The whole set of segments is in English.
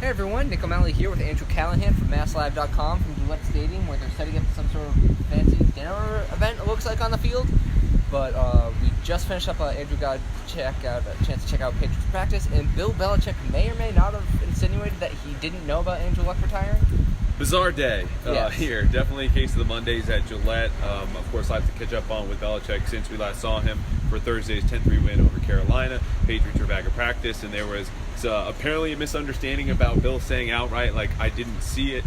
Hey everyone, Nick O'Malley here with Andrew Callahan from MassLive.com from Gillette Stadium, where they're setting up some sort of fancy dinner event, it looks like, on the field. But we just finished up. Andrew got a chance to check out Patriots practice, and Bill Belichick may or may not have insinuated that he didn't know about Andrew Luck retiring. Bizarre day here. Definitely a case of the Mondays at Gillette. Of course, lots to catch up on with Belichick since we last saw him for Thursday's 10-3 win over Carolina. Patriots are back at practice, and there was apparently a misunderstanding about Bill saying outright, like, I didn't see it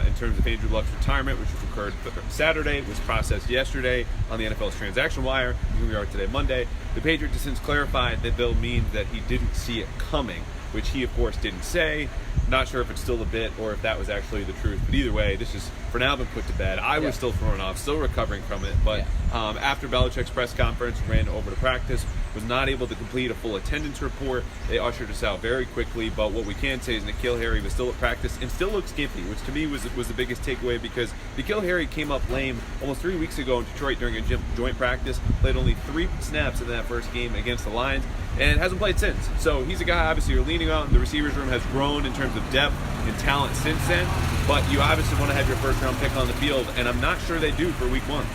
in terms of Andrew Luck's retirement, which occurred Saturday, was processed yesterday on the NFL's transaction wire. Here we are today, Monday. The Patriots have since clarified that Bill means that he didn't see it coming, which he, of course, didn't say. Not sure if it's still a bit or if that was actually the truth. But either way, this is, for now, been put to bed. I was still thrown off, still recovering from it. But after Belichick's press conference, ran over to practice, was not able to complete a full attendance report. They ushered us out very quickly. But what we can say is N'Keal Harry was still at practice and still looked skimpy, which to me was the biggest takeaway, because N'Keal Harry came up lame almost 3 weeks ago in Detroit during a joint practice, played only 3 snaps in that first game against the Lions, and hasn't played since. So he's a guy, obviously, you're leaning on. The receivers room has grown in terms of depth and talent since then, but you obviously want to have your first-round pick on the field, and I'm not sure they do for week 1.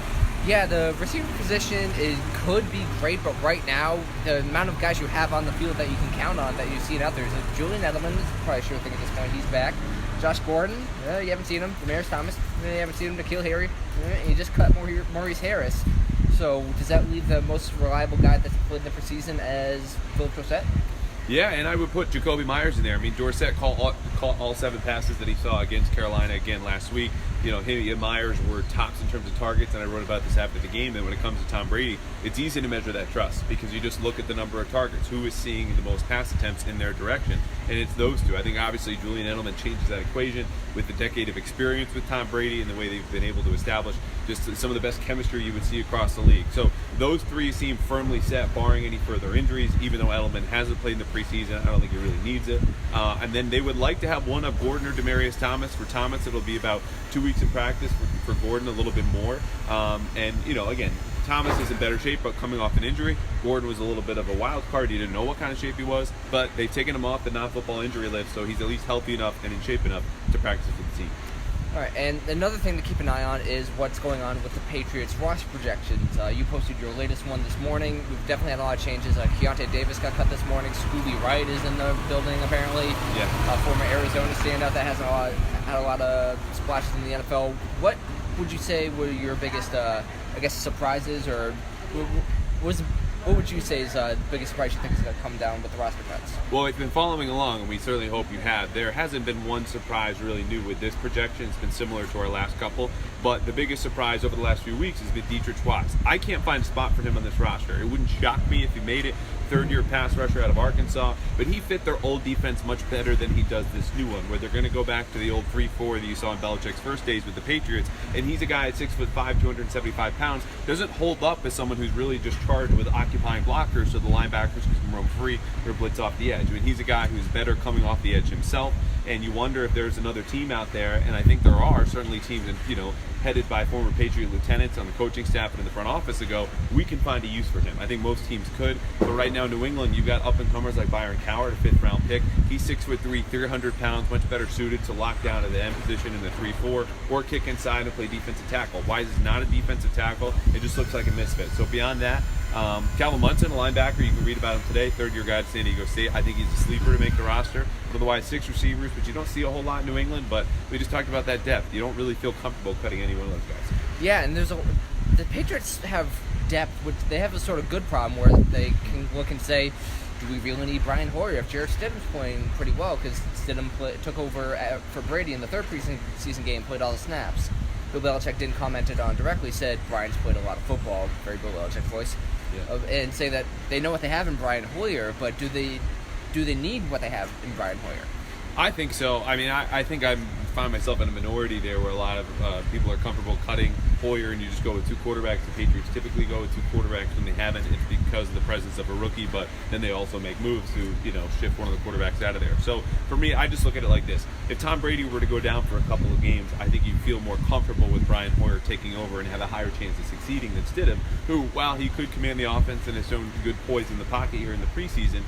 Yeah, the receiver position could be great, but right now, the amount of guys you have on the field that you can count on, that you've seen out there, is Julian Edelman is probably a sure thing at this point. He's back. Josh Gordon, you haven't seen him. Demarius Thomas, you haven't seen him. N'Keal Harry, and you just cut Maurice Harris. So does that leave the most reliable guy that's played the preseason as Philip Dorsett? Yeah, and I would put Jacoby Myers in there. I mean, Dorsett caught all 7 passes that he saw against Carolina again last week. You know, he and Myers were tops in terms of targets, and I wrote about this after the game, that when it comes to Tom Brady, it's easy to measure that trust because you just look at the number of targets, who is seeing the most pass attempts in their direction, and it's those two. I think obviously Julian Edelman changes that equation with the decade of experience with Tom Brady and the way they've been able to establish just some of the best chemistry you would see across the league. So those 3 seem firmly set, barring any further injuries, even though Edelman hasn't played in the preseason. I don't think he really needs it. And then they would like to have one of Gordon or Demarius Thomas. For Thomas, it'll be about 2 weeks in practice. For Gordon, a little bit more. And, you know, again, Thomas is in better shape, but coming off an injury. Gordon was a little bit of a wild card. You didn't know what kind of shape he was, but they've taken him off the non-football injury list, so he's at least healthy enough and in shape enough to practice with the team. All right, and another thing to keep an eye on is what's going on with the Patriots roster projections. You posted your latest one this morning. We've definitely had a lot of changes. Keontae Davis got cut this morning. Scooby Wright is in the building, apparently. Yeah. Former Arizona standout that has had a lot of splashes in the NFL. What would you say were your biggest, surprises, or what would you say is the biggest surprise you think is going to come down with the roster cuts? Well, if you've been following along, and we certainly hope you have, there hasn't been one surprise really new with this projection. It's been similar to our last couple. But the biggest surprise over the last few weeks has been Dietrich Watts. I can't find a spot for him on this roster. It wouldn't shock me if he made it. Third-year pass rusher out of Arkansas, but he fit their old defense much better than he does this new one, where they're going to go back to the old 3-4 that you saw in Belichick's first days with the Patriots, and he's a guy at 6'5", 275 pounds, doesn't hold up as someone who's really just charged with occupying blockers so the linebackers can roam free or blitz off the edge. I mean, he's a guy who's better coming off the edge himself, and you wonder if there's another team out there, and I think there are certainly teams, headed by former Patriot lieutenants on the coaching staff and in the front office ago, we can find a use for him. I think most teams could, but right now New England, you've got up-and-comers like Byron Coward, a 5th-round pick. He's 6'3", 300 pounds, much better suited to lock down at the end position in the 3-4, or kick inside and play defensive tackle. Wise is not a defensive tackle. It just looks like a misfit. So beyond that, Calvin Munson, a linebacker, you can read about him today, 3rd-year guy at San Diego State. I think he's a sleeper to make the roster. Otherwise, 6 receivers, but you don't see a whole lot in New England, but we just talked about that depth. You don't really feel comfortable cutting any one of those guys. Yeah, and the Patriots have depth, which they have a sort of good problem where they can look and say, do we really need Brian Hoyer if Jarrett Stidham's playing pretty well? Because Stidham took over for Brady in the 3rd preseason game, played all the snaps. Bill Belichick didn't comment it on directly, said Brian's played a lot of football, very Bill Belichick voice, and say that they know what they have in Brian Hoyer, but do they need what they have in Brian Hoyer? I think so. I mean, I think I'm find myself in a minority there where a lot of people are comfortable cutting Hoyer and you just go with 2 quarterbacks. The Patriots typically go with 2 quarterbacks. When they haven't, it's because of the presence of a rookie, but then they also make moves to, shift one of the quarterbacks out of there. So for me, I just look at it like this. If Tom Brady were to go down for a couple of games, I think you feel more comfortable with Brian Hoyer taking over and have a higher chance of succeeding than Stidham, who, while he could command the offense and has shown good poise in the pocket here in the preseason,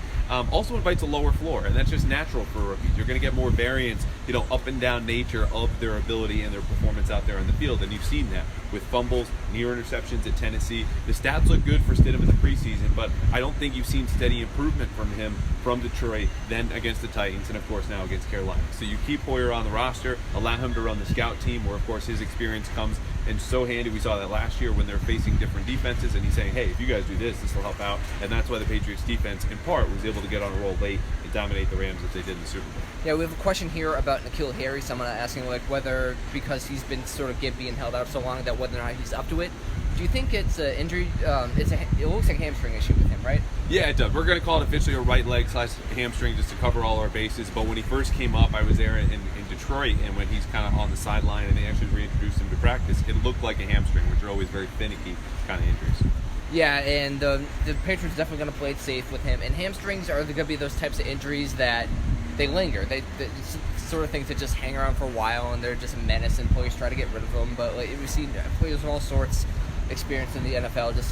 also invites a lower floor, and that's just natural for rookies. You're going to get more variance, up and down nature of their ability and their performance out there on the field, and you've seen that with fumbles, near interceptions at Tennessee. The stats look good for Stidham in the preseason, but I don't think you've seen steady improvement from him from Detroit, then against the Titans, and of course now against Carolina. So you keep Hoyer on the roster, allow him to run the scout team, where of course his experience comes and so handy. We saw that last year when they're facing different defenses, and he's saying, hey, if you guys do this will help out. And that's why the Patriots defense, in part, was able to get on a roll late and dominate the Rams as they did in the Super Bowl. Yeah, we have a question here about N'Keal Harry. Someone asking whether, because he's been sort of being held out so long, that whether or not he's up to it. Do you think it's an injury? It looks like a hamstring issue with him, right? Yeah, it does. We're going to call it officially a right leg / hamstring just to cover all our bases. But when he first came up, I was there in Detroit, and when he's kind of on the sideline and they actually reintroduced him to practice, it looked like a hamstring, which are always very finicky kind of injuries. Yeah, and the Patriots definitely going to play it safe with him. And hamstrings are going to be those types of injuries that they linger. They sort of things that just hang around for a while, and they're just a menace, and players try to get rid of them. But we've seen players of all sorts experience in the NFL just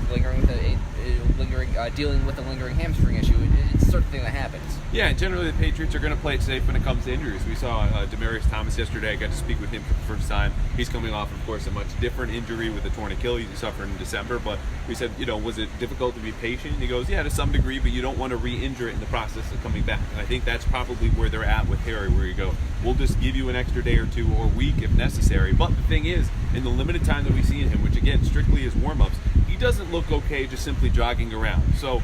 dealing with a lingering hamstring issue. It's the sort of thing that happens. Yeah, and generally the Patriots are going to play it safe when it comes to injuries. We saw Demaryius Thomas yesterday. I got to speak with him for the first time. He's coming off, of course, a much different injury with a torn Achilles he suffered in December. But we said, was it difficult to be patient? And he goes, yeah, to some degree, but you don't want to re-injure it in the process of coming back. And I think that's probably where they're at with Harry, where you go, we'll just give you an extra day or 2 or week if necessary. But the thing is, in the limited time that we've seen him, which again, strictly is warm-ups, he doesn't look okay just simply jogging around. So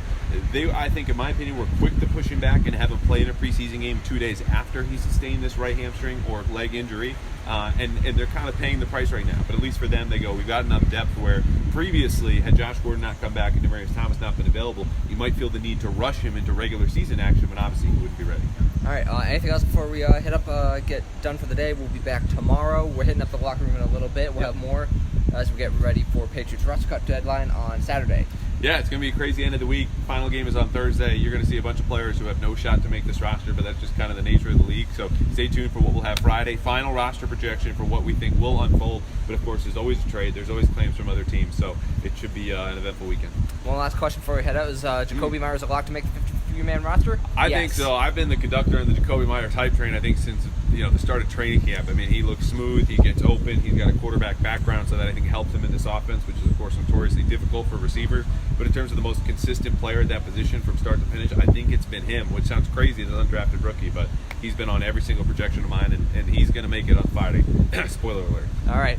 I think, in my opinion, were quick to push him back and have him play in a preseason game 2 days after he sustained this right hamstring or leg injury. And they're kind of paying the price right now. But at least for them, they go, we've got enough depth where previously, had Josh Gordon not come back and Demaryius Thomas not been available, you might feel the need to rush him into regular season action, but obviously he wouldn't be ready. All right, anything else before we get done for the day? We'll be back tomorrow. We're hitting up the locker room in a little bit. We'll have more as we get ready for Patriots roster cut deadline on Saturday. Yeah, it's going to be a crazy end of the week. Final game is on Thursday. You're going to see a bunch of players who have no shot to make this roster, but that's just kind of the nature of the league. So stay tuned for what we'll have Friday. Final roster projection for what we think will unfold. But, of course, there's always a trade. There's always claims from other teams. So it should be an eventful weekend. One last question before we head out. Is Jacoby Myers a lock to make the 53-man roster? I think so. I've been the conductor on the Jacoby Myers hype train, I think, since the start of training camp. I mean, he looks smooth. He gets open. He's got a quarterback background, so that I think helps him in this offense, which is, of course, notoriously difficult for receivers. But in terms of the most consistent player at that position from start to finish, I think it's been him, which sounds crazy as an undrafted rookie, but he's been on every single projection of mine, and he's going to make it on Friday. Spoiler alert. All right,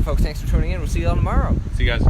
folks, thanks for tuning in. We'll see you all tomorrow. See you guys.